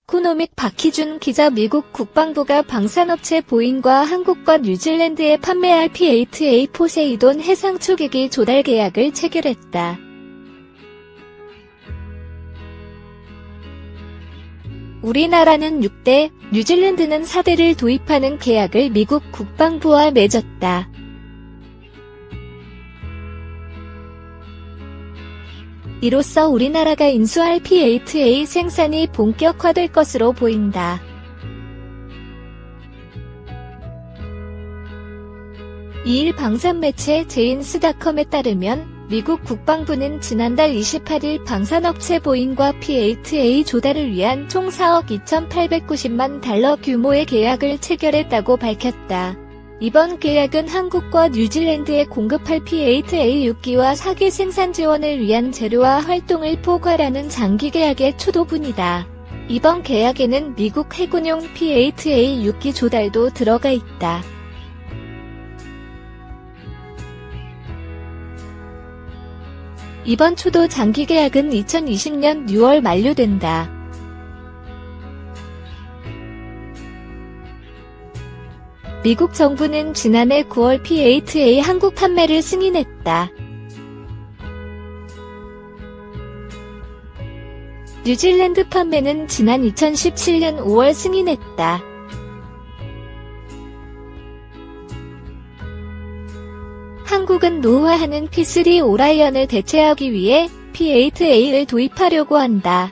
이코노믹 박희준 기자. 미국 국방부가 방산업체 보잉과 한국과 뉴질랜드에 판매할 P-8A 포세이돈 해상 초계기 조달 계약을 체결했다. 우리나라는 6대, 뉴질랜드는 4대를 도입하는 계약을 미국 국방부와 맺었다. 이로써 우리나라가 인수할 P-8A 생산이 본격화될 것으로 보인다. 이일 방산 매체 제인스닷컴에 따르면 미국 국방부는 지난달 28일 방산업체 보잉과 P-8A 조달을 위한 총 4억 2,890만 달러 규모의 계약을 체결했다고 밝혔다. 이번 계약은 한국과 뉴질랜드에 공급할 P-8A 6기와 4기 생산 지원을 위한 재료와 활동을 포괄하는 장기 계약의 초도분이다. 이번 계약에는 미국 해군용 P-8A 6기 조달도 들어가 있다. 이번 초도 장기 계약은 2020년 6월 만료된다. 미국 정부는 지난해 9월 P-8A 한국 판매를 승인했다. 뉴질랜드 판매는 지난 2017년 5월 승인했다. 한국은 노후화하는 P-3 오라이언을 대체하기 위해 P-8A를 도입하려고 한다.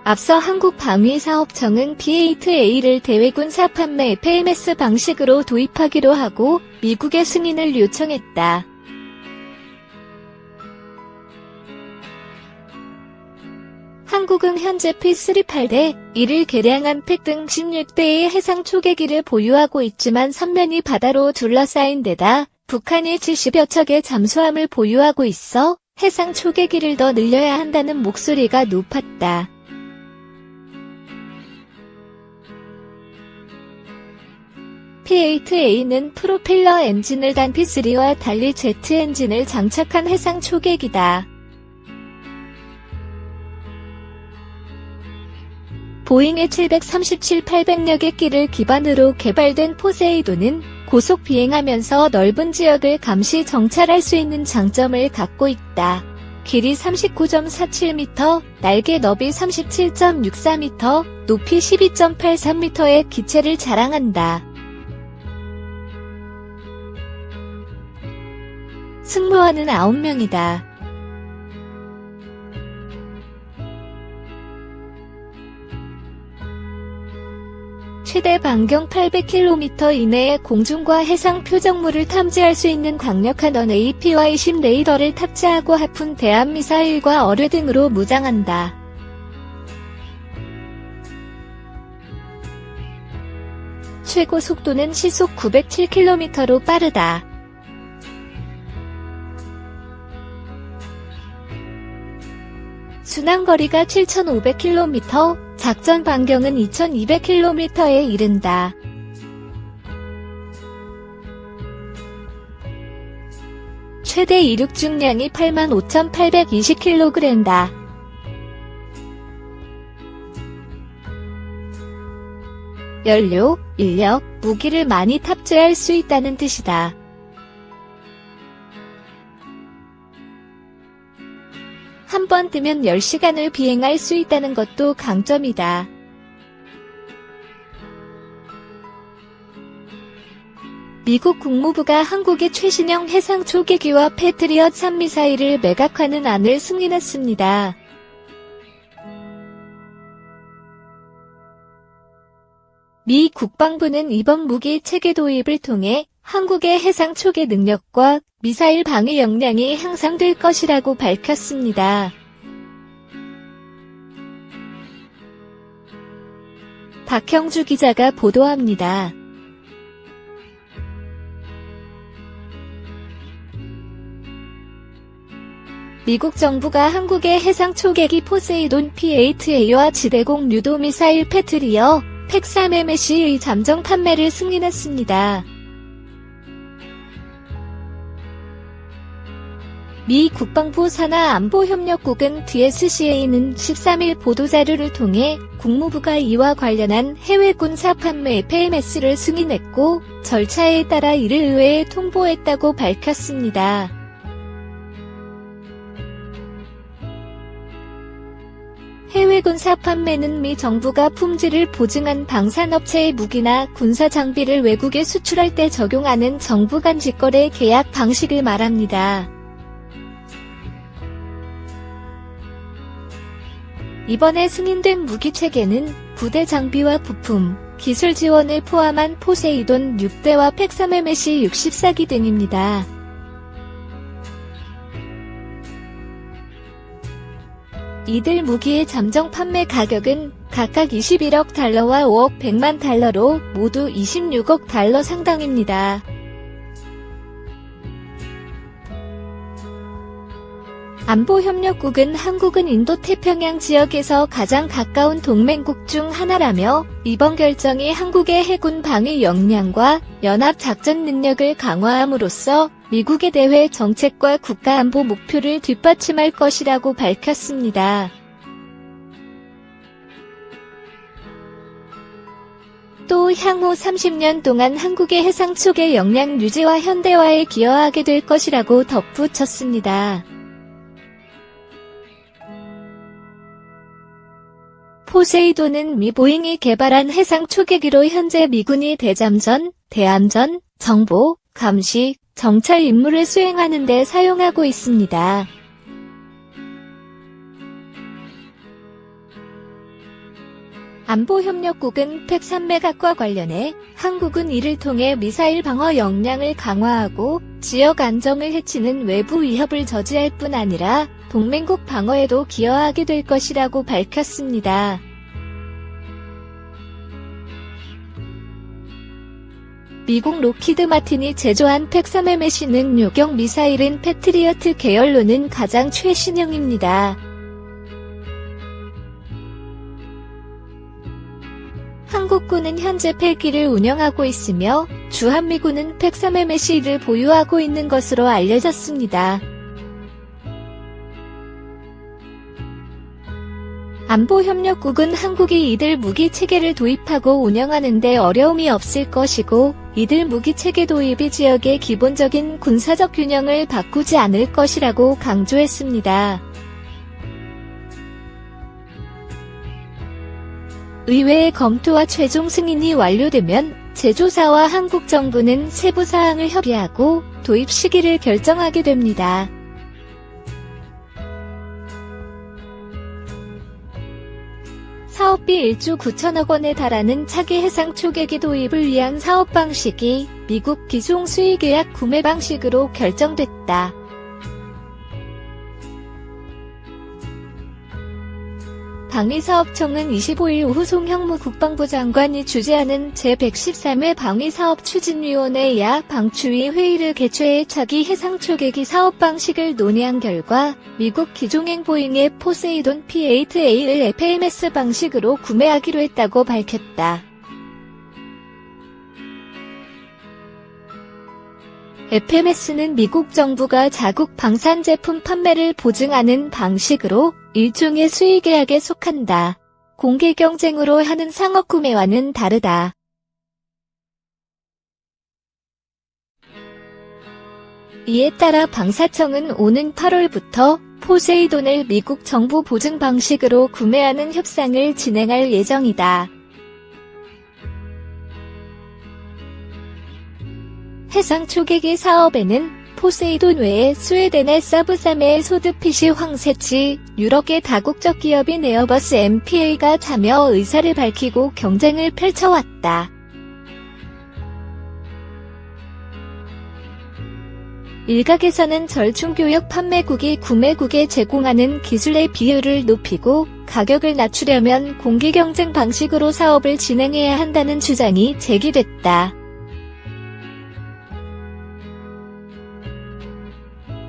앞서 한국방위사업청은 P-8A를 대외군사 판매 FMS 방식으로 도입하기로 하고 미국의 승인을 요청했다. 한국은 현재 P-3 8대, 이를 개량한 팩 등 16대의 해상 초계기를 보유하고 있지만 선면이 바다로 둘러싸인 데다 북한이 70여 척의 잠수함을 보유하고 있어 해상 초계기를 더 늘려야 한다는 목소리가 높았다. P-8A는 프로펠러 엔진을 단 P-3와 달리 제트 엔진을 장착한 해상 초계기다. 보잉의 737-800여 개 기를 기반으로 개발된 포세이돈은 고속 비행하면서 넓은 지역을 감시 정찰할 수 있는 장점을 갖고 있다. 길이 39.47m, 날개 너비 37.64m, 높이 12.83m의 기체를 자랑한다. 승무원은 9명이다. 최대 반경 800km 이내의 공중과 해상 표적물을 탐지할 수 있는 강력한 APY-10 레이더를 탑재하고 하푼 대함미사일과 어뢰 등으로 무장한다. 최고 속도는 시속 907km로 빠르다. 순항거리가 7,500km, 작전 반경은 2,200km에 이른다. 최대 이륙 중량이 85,820kg다. 연료, 인력, 무기를 많이 탑재할 수 있다는 뜻이다. 한 번 뜨면 10시간을 비행할 수 있다는 것도 강점이다. 미국 국무부가 한국의 최신형 해상 초계기와 패트리엇 3 미사일을 매각하는 안을 승인했습니다. 미 국방부는 이번 무기 체계 도입을 통해 한국의 해상 초계 능력과 미사일 방위 역량이 향상될 것이라고 밝혔습니다. 박형주 기자가 보도합니다. 미국 정부가 한국의 해상 초계기 포세이돈 P-8A와 지대공 유도 미사일 패트리어 팩-3MS의 잠정 판매를 승인했습니다. 미 국방부 산하안보협력국은 DSCA는 13일 보도자료를 통해 국무부가 이와 관련한 해외 군사 판매 FMS를 승인했고 절차에 따라 이를 의회에 통보했다고 밝혔습니다. 해외 군사 판매는 미 정부가 품질을 보증한 방산업체의 무기나 군사 장비를 외국에 수출할 때 적용하는 정부 간 직거래 계약 방식을 말합니다. 이번에 승인된 무기 체계는 부대 장비와 부품, 기술 지원을 포함한 포세이돈 6대와 팩3MSC 64기 등입니다. 이들 무기의 잠정 판매 가격은 각각 21억 달러와 5억 100만 달러로 모두 26억 달러 상당입니다. 안보협력국은 한국은 인도태평양 지역에서 가장 가까운 동맹국 중 하나라며 이번 결정이 한국의 해군 방위 역량과 연합 작전 능력을 강화함으로써 미국의 대외 정책과 국가안보 목표를 뒷받침할 것이라고 밝혔습니다. 또 향후 30년 동안 한국의 해상 초계 역량 유지와 현대화에 기여하게 될 것이라고 덧붙였습니다. 포세이돈은 미 보잉이 개발한 해상 초계기로 현재 미군이 대잠전, 대함전, 정보, 감시, 정찰 임무를 수행하는 데 사용하고 있습니다. 안보협력국은 팩3매각과 관련해 한국은 이를 통해 미사일 방어 역량을 강화하고 지역 안정을 해치는 외부 위협을 저지할 뿐 아니라 동맹국 방어에도 기여하게 될 것이라고 밝혔습니다. 미국 로키드 마틴이 제조한 팩3MSC는 요격 미사일은 패트리어트 계열로는 가장 최신형입니다. 한국군은 현재 펠기를 운영하고 있으며 주한미군은 팩3MSC를 보유하고 있는 것으로 알려졌습니다. 안보협력국은 한국이 이들 무기 체계를 도입하고 운영하는 데 어려움이 없을 것이고 이들 무기 체계 도입이 지역의 기본적인 군사적 균형을 바꾸지 않을 것이라고 강조했습니다. 의회의 검토와 최종 승인이 완료되면 제조사와 한국 정부는 세부 사항을 협의하고 도입 시기를 결정하게 됩니다. 사업비 1조 9천억 원에 달하는 차기 해상 초계기 도입을 위한 사업 방식이 미국 기송 수의계약 구매 방식으로 결정됐다. 방위사업청은 25일 오후 송형무 국방부 장관이 주재하는 제113회 방위사업추진위원회 야 방추위 회의를 개최해 차기 해상초계기 사업 방식을 논의한 결과 미국 기종행 보잉의 포세이돈 P-8A를 FMS 방식으로 구매하기로 했다고 밝혔다. FMS는 미국 정부가 자국 방산 제품 판매를 보증하는 방식으로 일종의 수의계약에 속한다. 공개 경쟁으로 하는 상업 구매와는 다르다. 이에 따라 방사청은 오는 8월부터 포세이돈을 미국 정부 보증 방식으로 구매하는 협상을 진행할 예정이다. 해상 초계기 사업에는 포세이돈 외에 스웨덴의 사브사메의 소드핏이 황새치, 유럽의 다국적 기업인 에어버스 MPA가 참여 의사를 밝히고 경쟁을 펼쳐왔다. 일각에서는 절충교역 판매국이 구매국에 제공하는 기술의 비율을 높이고 가격을 낮추려면 공개 경쟁 방식으로 사업을 진행해야 한다는 주장이 제기됐다.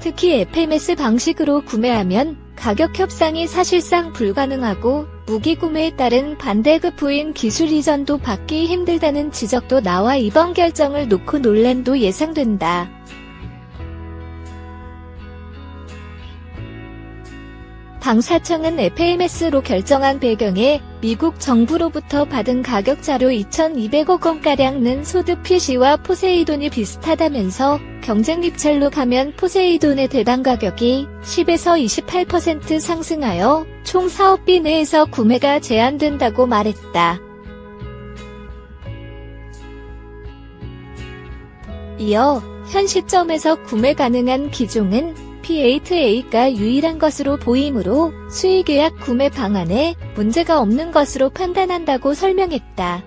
특히 FMS 방식으로 구매하면 가격 협상이 사실상 불가능하고 무기 구매에 따른 반대급 부인 기술 이전도 받기 힘들다는 지적도 나와 이번 결정을 놓고 논란도 예상된다. 방사청은 FAMS로 결정한 배경에 미국 정부로부터 받은 가격 자료 2,200억 원가량는 소드 PC와 포세이돈이 비슷하다면서 경쟁 입찰로 가면 포세이돈의 대당 가격이 10에서 28% 상승하여 총 사업비 내에서 구매가 제한된다고 말했다. 이어 현 시점에서 구매 가능한 기종은 P8A가 유일한 것으로 보이므로 수의계약 구매 방안에 문제가 없는 것으로 판단한다고 설명했다.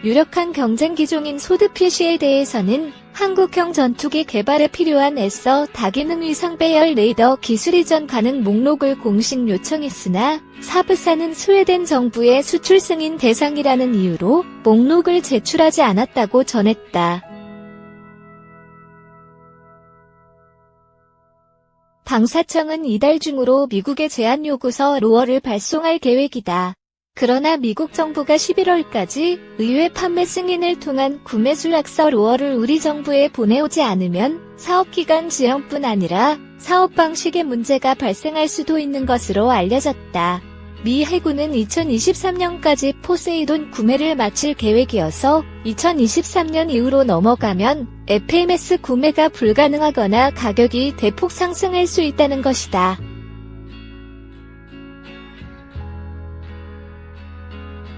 유력한 경쟁 기종인 소드 PC에 대해서는 한국형 전투기 개발에 필요한 애써 다기능 위상 배열 레이더 기술 이전 가능 목록을 공식 요청했으나 사브사는 스웨덴 정부의 수출 승인 대상이라는 이유로 목록을 제출하지 않았다고 전했다. 방사청은 이달 중으로 미국에 제안 요구서 로어를 발송할 계획이다. 그러나 미국 정부가 11월까지 의회 판매 승인을 통한 구매 수락서 로어를 우리 정부에 보내오지 않으면 사업기간 지연뿐 아니라 사업 방식에 문제가 발생할 수도 있는 것으로 알려졌다. 미 해군은 2023년까지 포세이돈 구매를 마칠 계획이어서 2023년 이후로 넘어가면 FAMS 구매가 불가능하거나 가격이 대폭 상승할 수 있다는 것이다.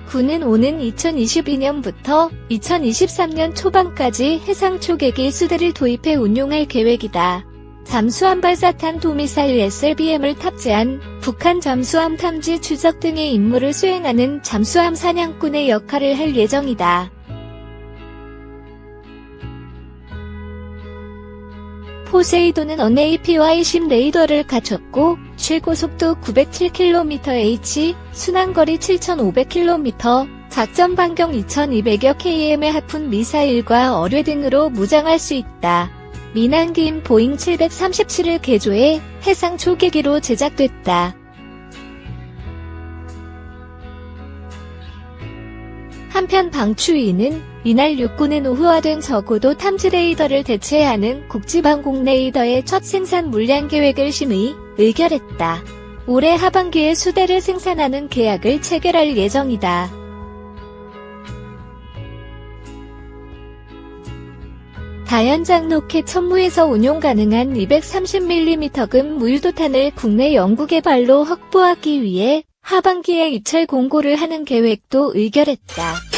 군은 오는 2022년부터 2023년 초반까지 해상 초계기 수대를 도입해 운용할 계획이다. 잠수함 발사탄 도미사일 SLBM을 탑재한 북한 잠수함 탐지 추적 등의 임무를 수행하는 잠수함 사냥꾼의 역할을 할 예정이다. 포세이돈은 언APY-10 레이더를 갖췄고 최고속도 907km/h, 순항거리 7,500km, 작전 반경 2,200여 km의 하푼 미사일과 어뢰 등으로 무장할 수 있다. 민항기인 보잉 737을 개조해 해상 초계기로 제작됐다. 한편 방추위는 이날 육군의 노후화된 저고도 탐지 레이더를 대체하는 국지방공 레이더의 첫 생산 물량 계획을 심의, 의결했다. 올해 하반기에 수대를 생산하는 계약을 체결할 예정이다. 다연장 로켓 천무에서 운용 가능한 230mm 무유도탄을 국내 연구개발로 확보하기 위해 하반기에 입찰 공고를 하는 계획도 의결했다.